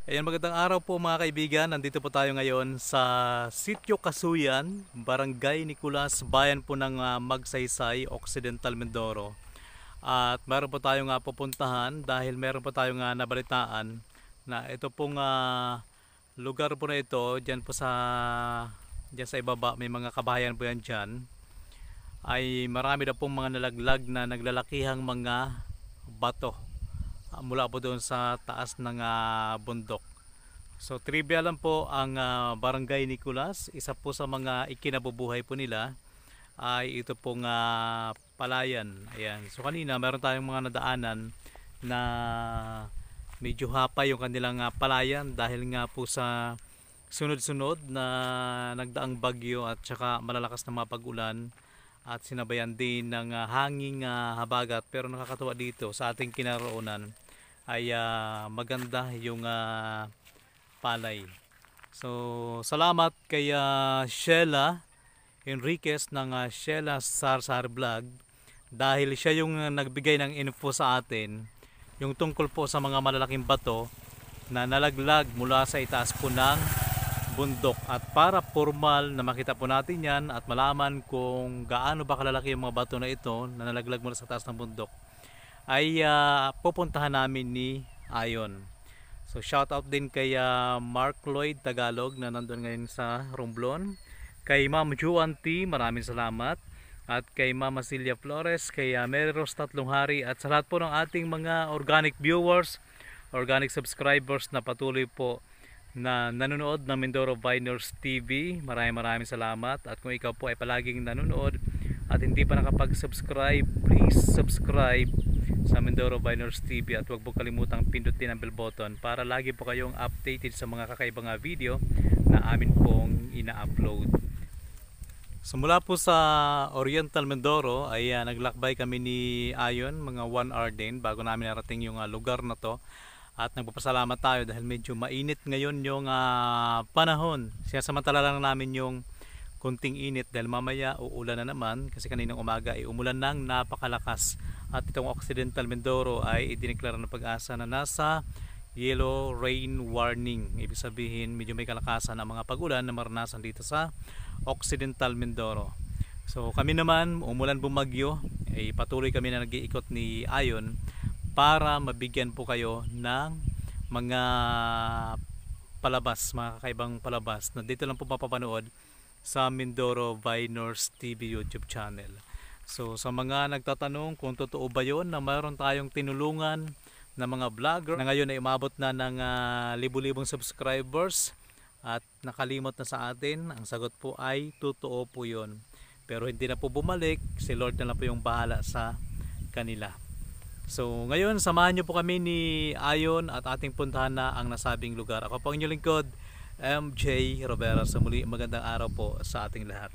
Ayan, magandang araw po mga kaibigan. Nandito po tayo ngayon sa Sitio Casuyan, Barangay Nicolas, bayan po ng Magsaysay, Occidental Mindoro. At meron po tayong pupuntahan dahil meron po tayong nabalitaan na ito pong lugar po na ito, dyan sa ibaba, may mga kabahayan po yan dyan, ay marami na pong mga nalaglag na naglalakihang mga bato mula po doon sa taas ng bundok. So trivia lang po, ang Barangay Nicolas, isa po sa mga ikinabubuhay po nila ay ito pong palayan. Ayan. So kanina meron tayong mga nadaanan na medyo hapay yung kanilang palayan dahil nga po sa sunod-sunod na nagdaang bagyo at saka malalakas na mga pag-ulan at sinabayan din ng hanging habagat. Pero nakakatuwa dito sa ating kinaroonan ay maganda yung palay. So salamat kay Sheila Enriquez ng Sheila Sarsar Vlog dahil siya yung nagbigay ng info sa atin yung tungkol po sa mga malalaking bato na nalaglag mula sa itaas po ng bundok. At para formal na makita po natin yan at malaman kung gaano ba kalalaki yung mga bato na ito na nalaglag mula sa taas ng bundok, ay pupuntahan namin ni Ayon. So shout out din kay Mark Lloyd Tagalog na nandun ngayon sa Romblon, kay Ma'am Juan T, maraming salamat, at kay Mama Celia Flores, kay Mary Rose Tatlong Hari, at sa lahat po ng ating mga organic viewers, organic subscribers na patuloy po na nanonood ng Mindoro Viners TV. Maraming salamat. At kung ikaw po ay palaging nanonood at hindi pa nakapag-subscribe, please subscribe sa Mindoro Viners TV at huwag po kalimutang pindutin ang bell button para lagi po kayong updated sa mga kakaibang video na amin pong ina-upload. So mula po sa Oriental Mindoro ay naglakbay kami ni Ayon, mga 1 hour din bago namin narating yung lugar na to. At nagpapasalamat tayo dahil medyo mainit ngayon yung panahon. Sinasamantala lang namin yung kunting init dahil mamaya uulan na naman kasi kaninang umaga ay umulan ng napakalakas. At itong Occidental Mindoro ay idineklara ng Pag-asa na nasa yellow rain warning. Ibig sabihin medyo may kalakasan ang mga pag-ulan na maranasan dito sa Occidental Mindoro. So kami naman, umulan bumagyo, ay patuloy kami na nag-iikot ni Ayon para mabigyan po kayo ng mga palabas, mga kakaibang palabas na dito lang po mapapanood sa Mindoro Viners TV YouTube channel. So sa mga nagtatanong kung totoo ba yun na mayroon tayong tinulungan na mga vlogger na ngayon ay umabot na ng libu-libong subscribers at nakalimot na sa atin, ang sagot po ay totoo po yun. Pero hindi na po bumalik, si Lord na lang po yung bahala sa kanila. So ngayon samahan nyo po kami ni Ayon at ating puntahan na ang nasabing lugar. Ako po ang inyong lingkod, MJ Robera. Sa muli, magandang araw po sa ating lahat.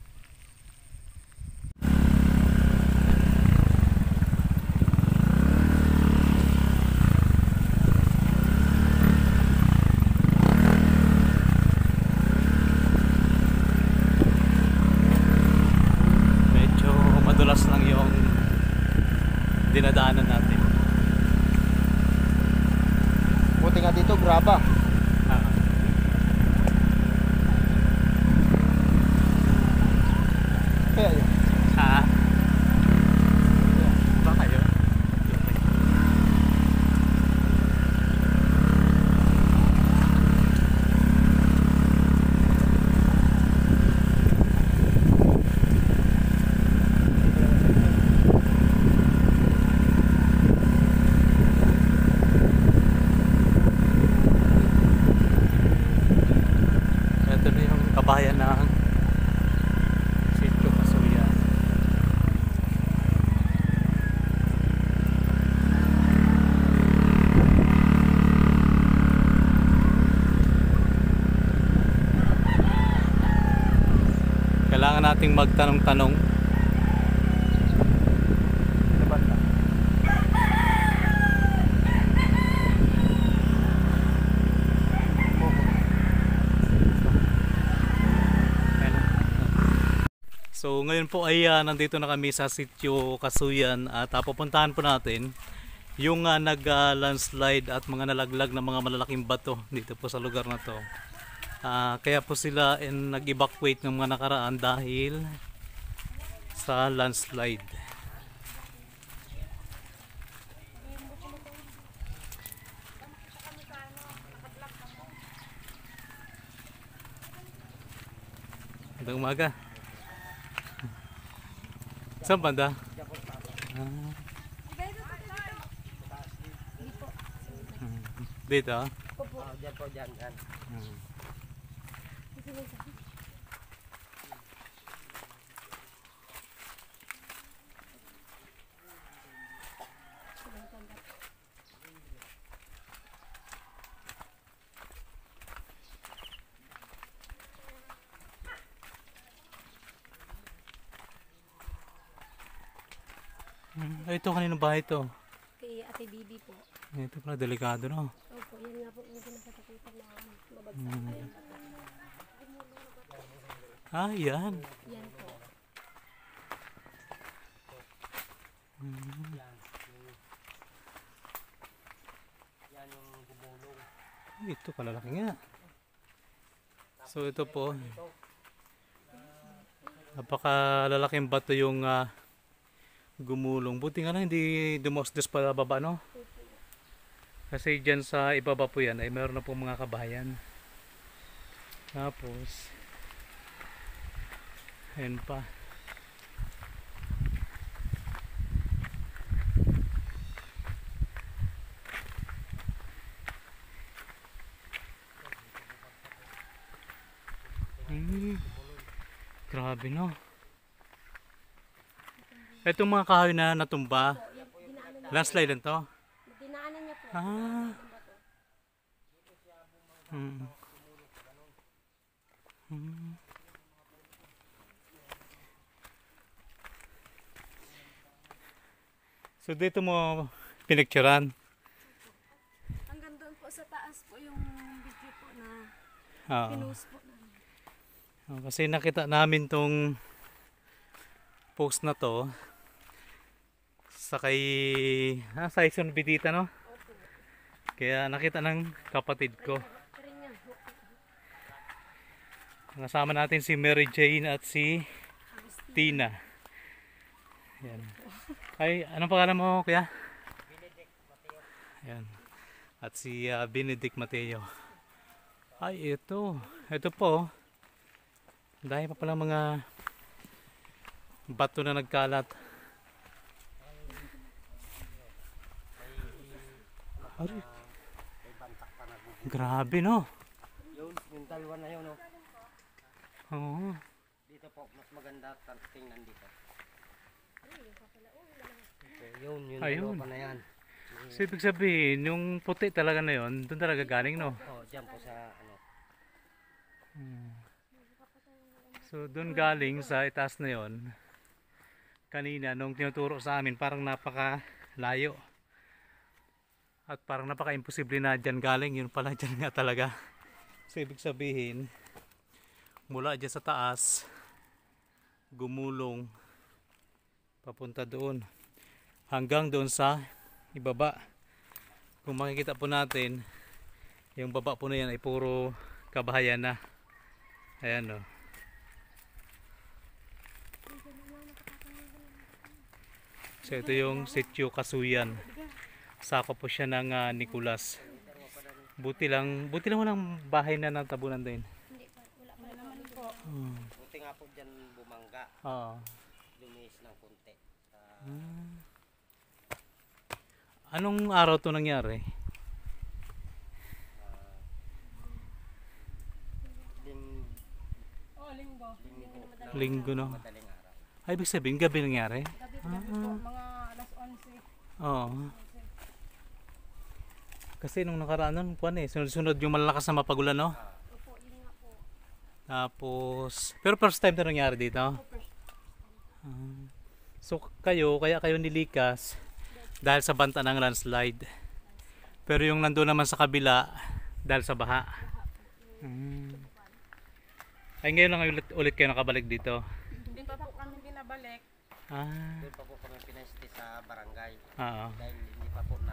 Medyo madulas lang yung dinadaanan natin. Buti nga dito, graba. Kaya yun. Ba kayo? Ito na yung kabayan ng Sitio Casuyan. Kailangan nating magtanong-tanong. So ngayon po ay nandito na kami sa Sitio Casuyan at pupuntahan po natin yung nag-landslide at mga nalaglag na mga malalaking bato dito po sa lugar na to. Kaya po sila nag-evacuate ng mga nakaraan dahil sa landslide. Magandang umaga. Saan banda? Dito? Diyan po, diyan. Ito kanino bahay ito? Kay Ate Bibi po. Ito pala delikado, no? Opo, yan nga po yung kinakatakutan na mabagsak. Yan. Yan po. Ito kalalaki nga. So ito po, napakalalaking bato yung gumulong. Buti nga lang hindi dumosdos pa baba, no? Kasi dyan sa ibaba po yan ay meron na po mga kabayan. Tapos ayun pa. Grabe, no? Itong mga kahoy na natumba, landslide lang to. Dinaanan niya po. Hmm. So dito mo pinicturean. Hanggang doon po sa taas po yung video po na Oo. pinost po namin. Kasi nakita namin tong post na to sa kay sa Ison Bidita, no? Kaya nakita ng kapatid ko. Kasama natin si Mary Jane at si Tina. Yan. Ay, anong pangalan mo, kuya? Benedict Mateo. Yan. At si Benedict Mateo. Ay, ito. Ito po. Dahil pa pala mga bato na nagkalat. Ay, grabe, no? Yung dalawa na yun, no? Oo. Dito po, mas maganda tingnan dito. Okay, yun Ayun. dalawa pa na yan. So, ibig sabihin, yung puti talaga na yun, doon talaga galing, no? Oh, diyan po sa ano. So, doon galing sa itaas na yon. Kanina, nung tinuturo sa amin, parang napaka-layo. At parang napaka-imposible na dyan galing. Yun pala, dyan nga talaga. So, ibig sabihin, mula dyan sa taas, gumulong, papunta doon. Hanggang doon sa ibaba. Kung makikita po natin, yung baba po na yan ay puro kabahayan na. Ayan, o. So ito yung Sitio Kasuyan. Sakop po siya ng Nicolas. Buti lang walang bahay na natabunan din. Hindi pa, wala pa naman po. Buti nga po dyan bumangga. Oo. Lumis ng konti. Anong araw to nangyari? Linggo, no? Madaling araw. Ay, ibig sabihin, gabi nangyari? Gabi-gabi po, mga alas 11. Oo. Kasi nung nakaraan nun, sunod-sunod yung malalakas na mapagulan, no? Opo, yun nga po. Tapos, pero first time na nangyari dito? So kaya kayo nilikas dahil sa banta ng landslide. Pero yung nandoon naman sa kabila dahil sa baha. Ay, ngayon lang ulit kayo nakabalik dito. Hindi pa po kami binabalik. Ah, Doon pa po kami pinesti sa barangay. oo. Dahil hindi pa po na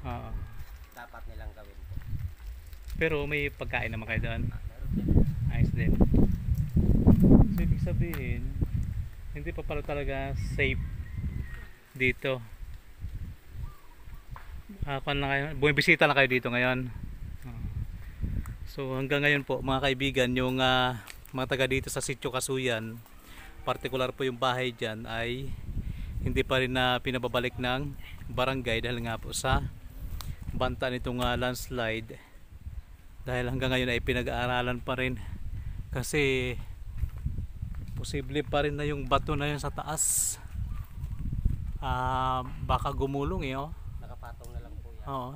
Oo. dapat nilang gawin po. Pero may pagkain naman kayo doon. Meron din. Ayos din. So, ibig sabihin, hindi pa pala talaga safe dito. Kung lang kayo, bumibisita lang kayo dito ngayon. Ah. So hanggang ngayon po mga kaibigan, yung mga taga dito sa Sitio Casuyan, partikular po yung bahay dyan, ay hindi pa rin na pinababalik ng barangay dahil nga po sa banta nitong landslide. Dahil hanggang ngayon ay pinag-aaralan pa rin kasi posible pa rin na yung bato na yun sa taas baka gumulong oh. Nakapatong na lang po yan. Oo.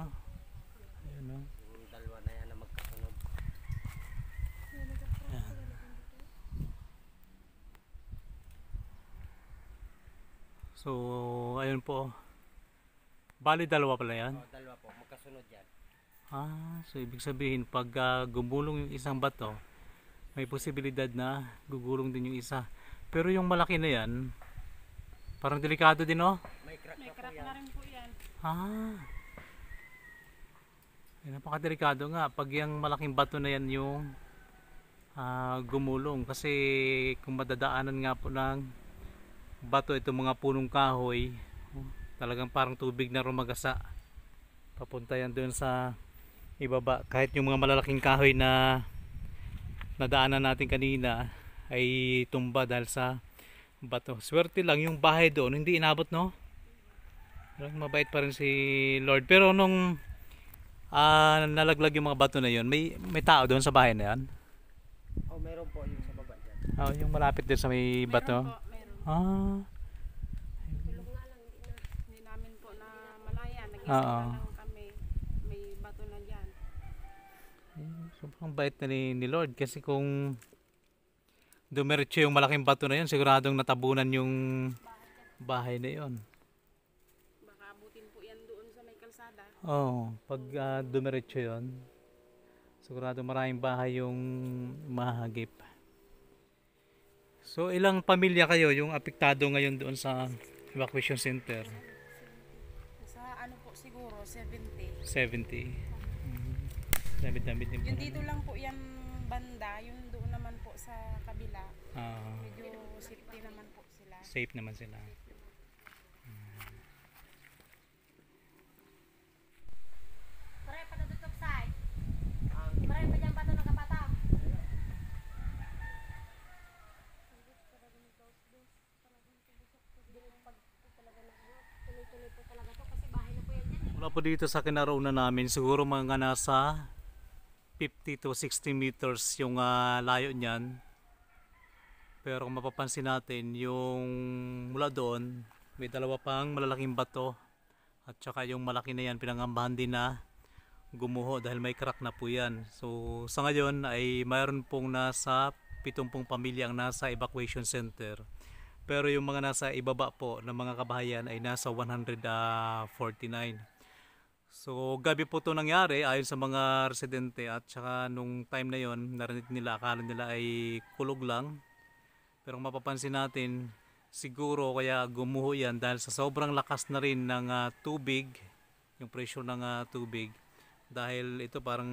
Ayun, oh. Yung dalawa na yan na magkasunod. Ayan. So ayun po, bali dalawa pala yan. Dalawa po, magkasunod yan. So ibig sabihin pag gumulong yung isang bato, may posibilidad na gugulong din yung isa. Pero yung malaki na yan, parang delikado din oh. May crack May na po crack yan. na rin po yan. Napakadelikado nga pag yung malaking bato na yan yung gumulong. Kasi kung madadaanan nga po ng bato itong mga punong kahoy, talagang parang tubig na rumagasa. Papunta yan doon sa ibaba. Kahit yung mga malalaking kahoy na nadaanan natin kanina ay tumba dahil sa bato. Swerte lang yung bahay doon hindi inabot, no? Mabait pa rin si Lord. Pero nung nalaglag yung mga bato na yun, may tao doon sa bahay na yan? Oh, meron po yung sa baba dyan. Yung malapit din sa may bato? Meron po, meron. Hindi namin po na malaya. Nag-isa Oo. na lang kami. May bato na dyan. Sobrang bait na ni Lord kasi kung dumiretso yung malaking bato na yun, siguradong natabunan yung bahay na yun. Baka abutin po yan doon sa may kalsada. Pag dumiretso yun, sigurado maraming bahay yung mahagip. So ilang pamilya kayo yung apektado ngayon doon sa evacuation center? Sa ano po siguro, 70. 70. Dami-dami din Yung pala. dito lang po yan banda, yung doon naman po sa kabila. Ah, Medyo safety naman po sila. safe naman sila. Pare pa tutok say. Pare pa dyan pa ito nakapatang. Tuloy-tuloy po talaga to kasi bahay na po yan dyan. Mula po dito sa kinaroonan namin, siguro mga nasa 50 to 60 meters yung layo niyan. Pero kung mapapansin natin, yung mula doon, may dalawa pang malalaking bato. At saka yung malaki na yan, pinangambahan din na gumuho dahil may crack na po yan. So sa ngayon ay mayroon pong nasa 70 pamilya ang nasa evacuation center. Pero yung mga nasa ibaba po ng mga kabahayan ay nasa 149. So gabi po ito nangyari ayon sa mga residente at saka nung time na yon narinig nila, akala nila ay kulog lang. Pero mapapansin natin siguro kaya gumuho yan dahil sa sobrang lakas na rin ng tubig, yung pressure ng tubig. Dahil ito parang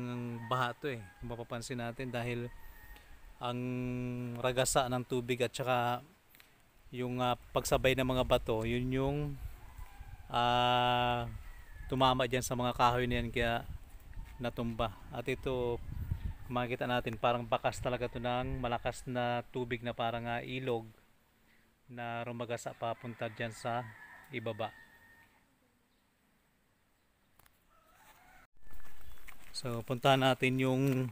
baha to kung mapapansin natin dahil ang ragasa ng tubig at saka yung pagsabay ng mga bato, yun yung tumama dyan sa mga kahoy na yan kaya natumba. At ito makikita natin parang bakas talaga to ng malakas na tubig na parang ilog na rumagasa papunta dyan sa ibaba. So puntahan natin yung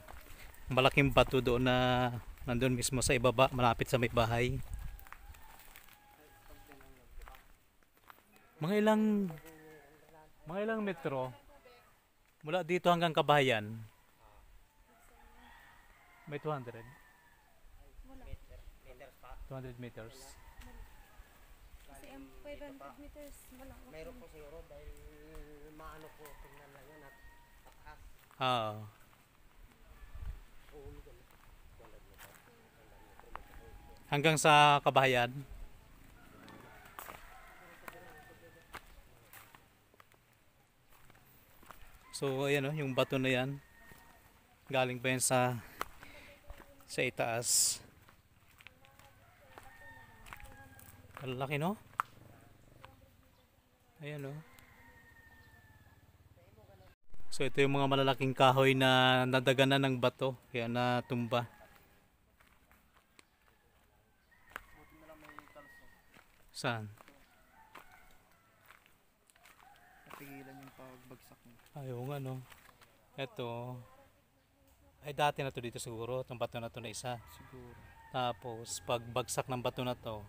malaking bato doon na nandun mismo sa ibaba malapit sa may bahay. Mga ilang metro mula dito hanggang kabahayan? May 200? 200 meters. Kasi ang 500 meters, wala. Meron po siguro dahil maano po tingnan lang yan at taas. Hanggang sa kabahayan? So ayan oh, yung bato na yan. Galing pa yan sa itaas. Malaki no? Ayan oh. So ito yung mga malalaking kahoy na nadaganan ng bato, kaya natumba. Saan? Napigilan yung pagbagsak mo. Ayaw nga no. Ito ay dati na to dito siguro, itong bato na to na isa. Siguro. Tapos pagbagsak ng bato na to,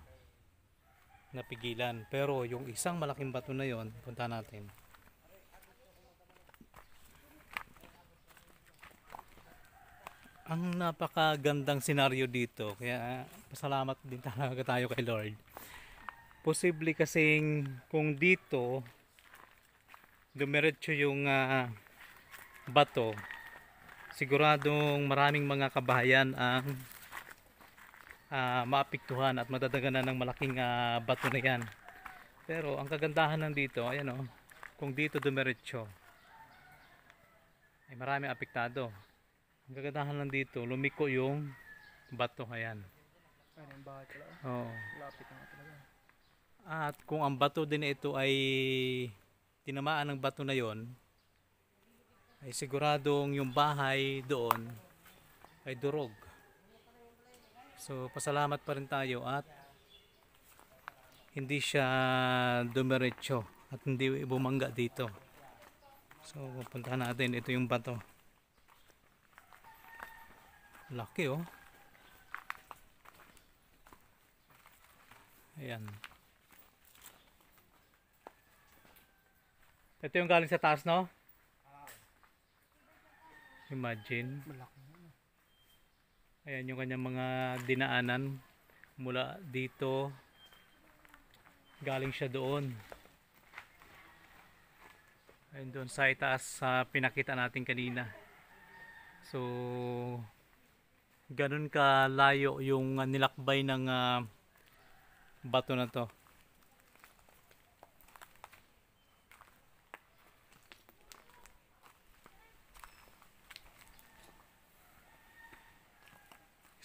napigilan. Pero yung isang malaking bato na yon, punta natin. Ang napakagandang senaryo dito, kaya pasalamat din talaga tayo kay Lord. Posible kasing kung dito dumiretso yung bato, siguradong maraming mga kabahayan ang maapektuhan at madadaganan ng malaking bato na yan. Pero ang kagandahan ng dito, ayan o, kung dito dumiretso ay maraming apektado. Ang kagandahan lang dito, lumiko yung bato, ayan. Ano yung bahay pala? Oo. Lapit na nga talaga. At kung ang bato din ito ay tinamaan ng bato na yon, ay siguradong yung bahay doon ay durog. So pasalamat pa rin tayo at hindi siya dumiretso at hindi bumangga dito. So puntahan natin, ito yung bato. Laki oh. Ayan. Ito yung galing sa taas, no? Imagine. Malaki. Ayan yung kanyang mga dinaanan. Mula dito, galing siya doon. Ayun doon sa itaas sa pinakita natin kanina. So, ganun ka layo yung nilakbay ng bato na to.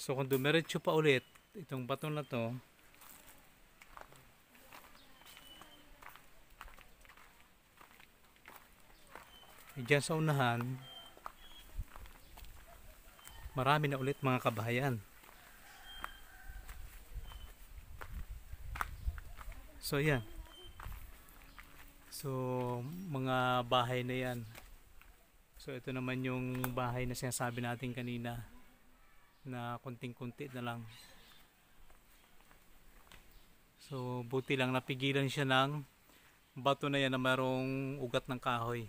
So kung dumiretso pa ulit itong bato na to, dyan sa unahan, marami na ulit mga kabahayan. So yan. So mga bahay na yan. So ito naman yung bahay na sinasabi natin kanina na konting-kunti na lang. So buti lang napigilan siya ng bato na yan na mayroong ugat ng kahoy.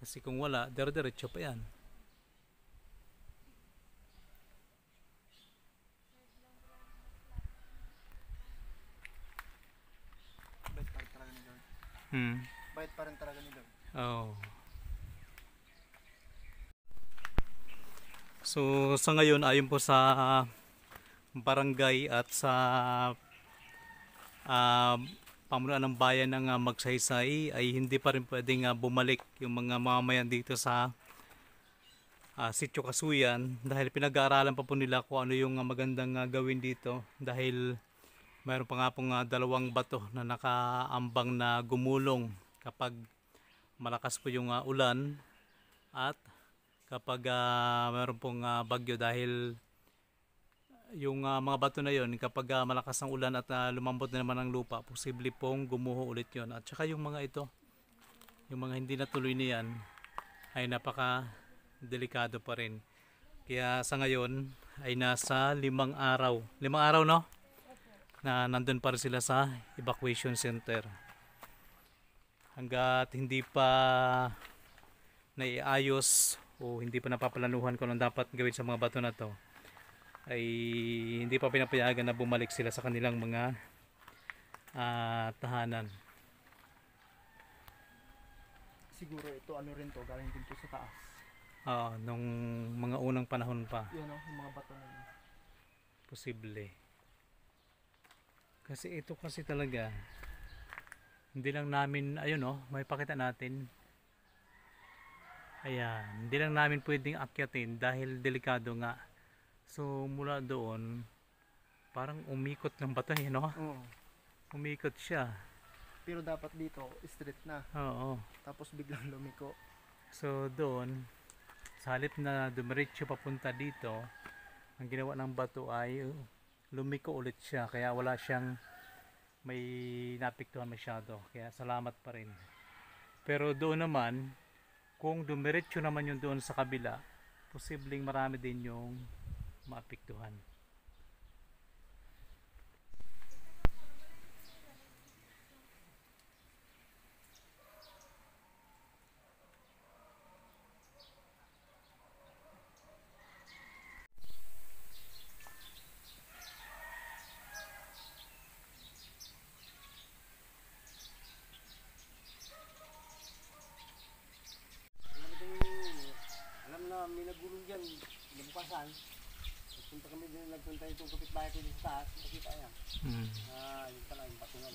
Kasi kung wala, dire-diretso pa yan. Bait pa rin talaga ni Lord. Bait pa rin talaga ni Lord. Oh. So sa ngayon, ayon po sa barangay at sa pamunuan ng bayan ng Magsaysay, ay hindi pa rin pwedeng bumalik yung mga mamamayan dito sa Sitio Casuyan, dahil pinag-aaralan pa po nila kung ano yung magandang gawin dito, dahil mayroon pa nga pong dalawang bato na nakaambang na gumulong kapag malakas po yung ulan at kapag mayroon pong bagyo, dahil yung mga bato na yon kapag malakas ang ulan at lumambot na naman ang lupa, posible pong gumuho ulit yon. At saka yung mga ito, yung mga hindi natuloy na yan, ay napaka delikado pa rin. Kaya sa ngayon ay nasa 5 araw, 5 araw no, na nandun pa rin sila sa evacuation center. Hanggat hindi pa naiayos o hindi pa napapalanuhan kung anong dapat gawin sa mga bato na to, ay hindi pa pinapayagan na bumalik sila sa kanilang mga tahanan. Siguro ito ano rin to, galing din to sa taas. Nung mga unang panahon pa, Yan o, yung mga bato na yun. posible. Kasi ito kasi talaga, hindi lang namin, ayun may pakita natin. Ayan, hindi lang namin pwedeng akyatin dahil delikado nga. So mula doon, parang umikot ng bato eh, no? Oo. Umikot siya. Pero dapat dito, straight na. Oo. Tapos biglang lumiko. So doon, sa halip na dumiretso papunta dito, ang ginawa ng bato ay lumiko ulit siya. Kaya wala siyang may napiktuhan masyado. Kaya salamat pa rin. Pero doon naman, kung dumiretso naman yung doon sa kabila, posibleng marami din yung maapektuhan. Alam na, may nagulong dyan. Nabukasan. Nagpunta kami din, nagpunta itong kapitbahay ko dito sa taas. Nakita yan. Yun pala, yung patungan.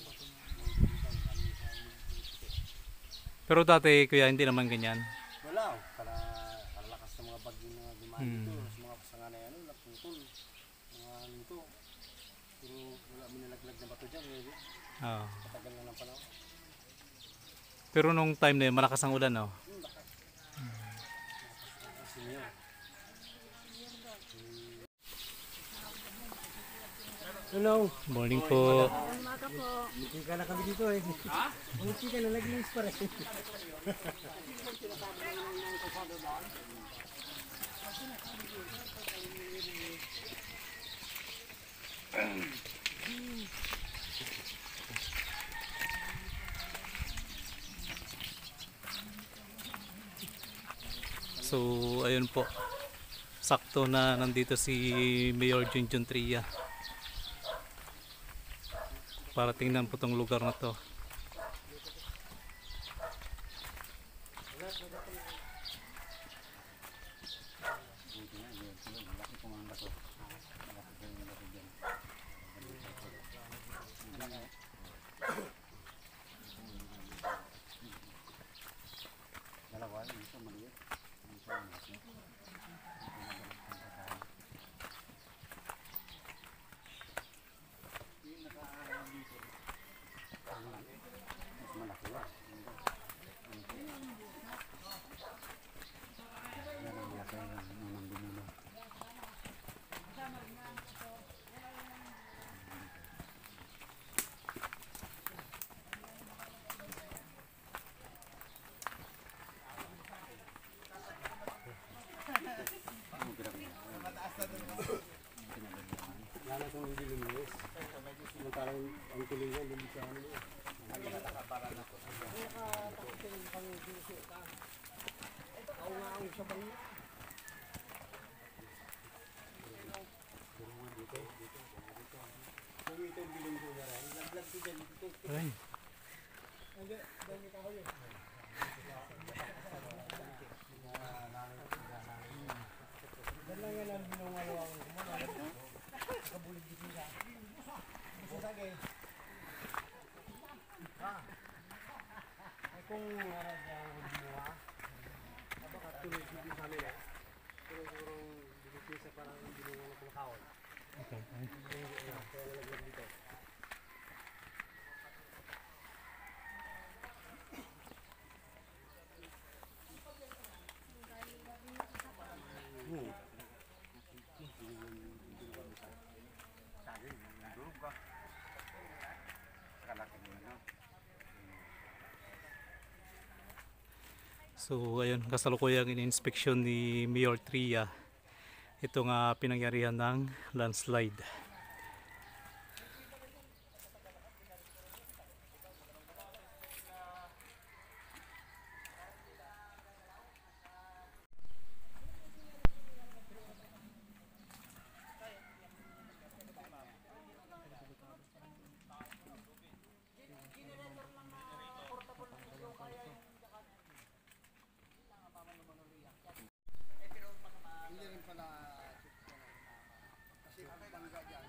Pero dati kuya hindi naman ganyan. Wala, kalalakas ng mga bagyo na dumaan dito. Sa mga pasangan na yan, naputol. Mga ano ito. Pero wala mo nilaglag na bato dyan. Oo. Patagal na ng panahon. Pero nung time na yun, malakas ang ulan, no? Senior. Hello. Morning po. Umaga po. Hindi ka na kami dito eh. Ha? Hindi ka na nag-list pa rin. So, ayun po. Sakto na nandito si Mayor Junjun Tria. Para tingnan po tong lugar na to. Lalo kung hindi luminis. Samantalang ang tulingan, hindi sa ano. Ay. Kung gumawa, baka tuloy dito sa amin eh. Pero siguro dito sa parang binungan ng kulakawan. Okay. Kaya nalagyan dito. So ayun, kasalukuyang in-inspection ni Mayor Tria itong pinangyarihan ng landslide. Hindi rin pala kasi bangga dyan.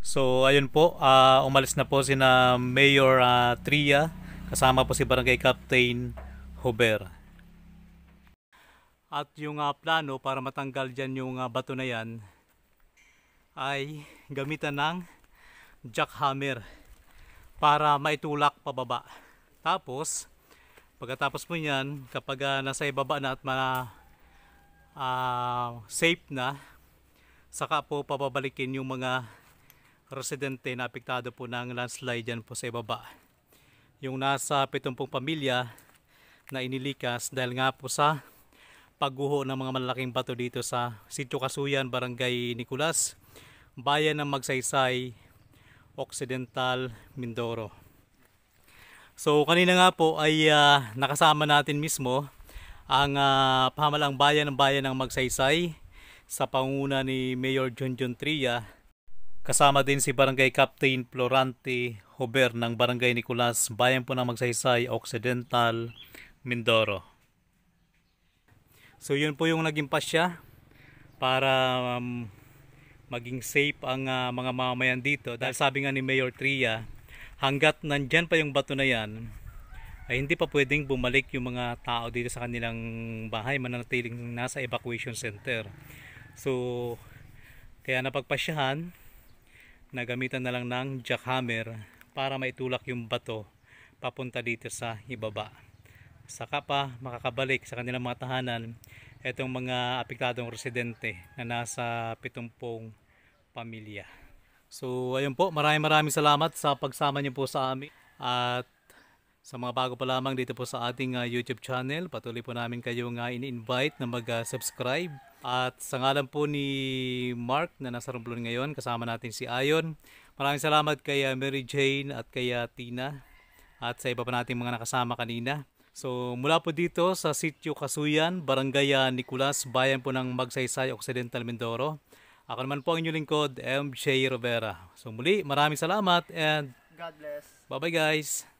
So ayun po, umalis na po sina Mayor Tria, kasama po si Barangay Captain Huber. At yung plano para matanggal dyan yung bato na yan ay gamitan ng jackhammer para maitulak pababa. Tapos pagkatapos mo yan, kapag nasa ibaba na at safe na, saka po pababalikin yung mga residente na apektado po ng landslide dyan po sa ibaba. Yung nasa 70 pamilya na inilikas dahil nga po sa pagguho ng mga malalaking bato dito sa Sitio Casuyan, Barangay Nicolas, Bayan ng Magsaysay, Occidental, Mindoro. So kanina nga po ay nakasama natin mismo ang pamahalang bayan ng Magsaysay sa pangunguna ni Mayor Junjun Tria. Kasama din si Barangay Captain Florante Huber ng Barangay Nicolas, Bayan po ng Magsaysay, Occidental, Mindoro. So yun po yung naging pasya para maging safe ang mga mamamayan dito. Dahil sabi nga ni Mayor Tria, hanggat nandyan pa yung bato na yan, ay hindi pa pwedeng bumalik yung mga tao dito sa kanilang bahay, mananatiling nasa evacuation center. So kaya napagpasyahan na gamitan na lang ng jackhammer para maitulak yung bato papunta dito sa ibaba. Saka pa makakabalik sa kanilang mga tahanan itong mga apektadong residente na nasa 70 pamilya. So ayun po, maraming salamat sa pagsama niyo po sa amin. At sa mga bago pa lamang dito po sa ating YouTube channel, patuloy po namin kayong ini-invite na mag-subscribe. At sa ngalan po ni Mark na nasa Romblon ngayon, kasama natin si Ayon. Maraming salamat kay Mary Jane at kay Tina at sa iba pa nating mga nakasama kanina. So mula po dito sa Sitio Casuyan, Barangay Nicolas, Bayan po ng Magsaysay, Occidental, Mindoro. Ako naman po ang inyong lingkod, MJ Rivera. So muli, maraming salamat and God bless. bye-bye guys!